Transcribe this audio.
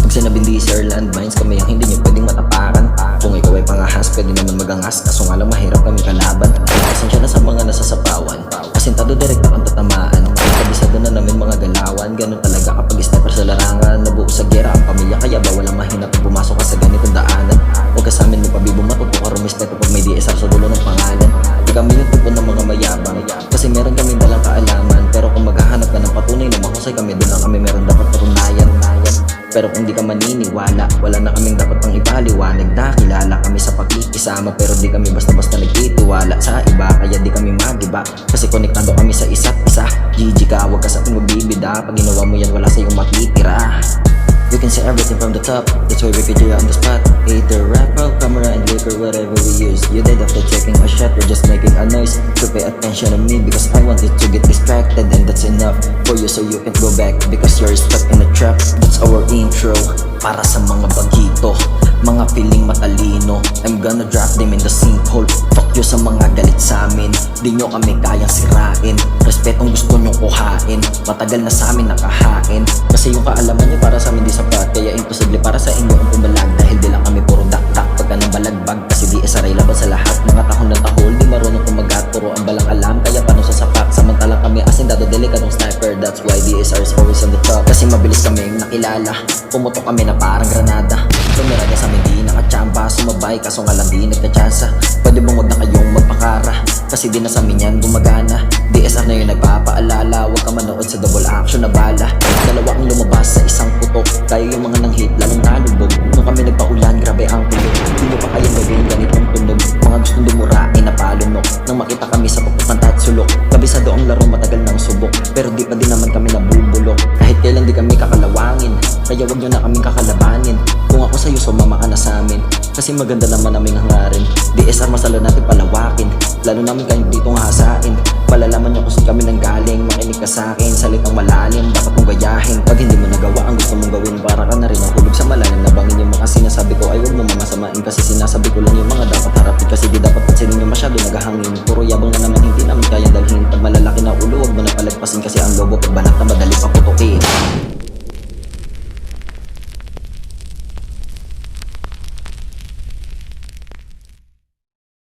Pag sinabing di sir landmines, kami ang hindi nyo pwedeng matapakan. Kung ikaw ay pangahas, pwede naman magangas. Kaso nga lang mahirap kami kalaban. Pasensya na sa mga nasasapawan, asintado direkta kang tatamaan. Kabisado na namin mga galawan. Ganun talaga kapag sniper sa larangan. Nabuo sa gera ang pamilya, kaya bawalang mahina pag pumasok ka sa ganitong daanan. Huwag ka sa amin magpabibo, matuto ka rumispeto pag may DSR sa dulo ng pangalan. Di kami yung tipo ng mga mayabang, kasi meron kami dalang kaalaman. Pero kung maghahanap ka ng patunay na mahusay kami, doon lang kami meron dapat patunayan. Pero kung di ka maniniwala, wala na kaming dapat pang ipaliwanag. Nakilala kami sa pakikisama, pero di kami basta-basta nagtitiwala sa iba, kaya di kami magiba, kasi konektado kami sa isa't isa. GG ka, huwag ka sa ating mabibida. Pag ginawa mo yan, wala sa'yong matitira. We can see everything from the top, that's why we could do it on the spot. Either rap, roll, camera, and liquor, whatever we use. You did after taking a shot, we're just making a noise. So pay attention to me, because I wanted to get distracted. And that's enough for you, so you can go back, because you're stuck in a trap. That's our intro, para sa mga bagito, mga feeling matalino. I'm gonna drop them in the sinkhole. Fuck you sa mga galit sa amin, di nyo kami kayang sirain. Respetong gusto nyong kuhain, matagal na sa amin nakahain. Kasi yung kaalaman nyo para sa amin di sapat, kaya imposible para sa inyo ang pumalag. Dahil di lang kami puro dak-dak pagka nang balagbag, kasi DSR ay laban sa lahat. Mga tahon ng tahol, di marunong kumagat, puro ang balang alam, kaya paano sa sapak. Samantalang kami asindado, delikadong sniper. That's why DSR is always on the top, kasi mabilis kaming nakilala. Pumutok kami na parang granada. Tumiraga sa amin di nakachamba, sumabay kaso nga lang di nagkachansa. Pwede bang wag na kayong magpakara, kasi di na sa amin yan gumagana. DSR na yun nagpapaalala, huwag ka manood sa double action na bala. Dalawa ang lumabas sa isang putok, tayo yung mga nang hit lalong nalubog. Nung kami nagpaulan, grabe ang tulog. Di mo pa kayang gawin ganitong tunog, mga gustong dumurain na palunok. Nang makita kami sa pagpupunta at sulok, kabisado ang laro, matagal ng subok, pero di pa din naman kami nabubulok. Kahit kailan di kami kakalawangin, kaya wag nyo na kaming kakalabanin. Kung ako sa'yo, sumama ka na sa amin, kasi maganda naman naming hangarin. DSR masalo natin palawakin, lalo namin kayo dito hasain. Palalaman nyo kung saan kami nanggaling, makinig ka sa'kin, salitang malalim, dapat mong gayahin. Pag hindi mo nagawa ang gusto mong gawin, para ka na rin ang hulog sa malalim. Nabangin yung mga sinasabi ko, ay huwag mo mamasamain, kasi sinasabi ko lang yung mga dapat harapin. Kasi di dapat pansinin yung masyado nagahangin, puro yabang na naman hindi namin kayang dalhin. Pag malalaki na ulo, huwag mo na palagpasin, kasi ang lobo pag banat na madali.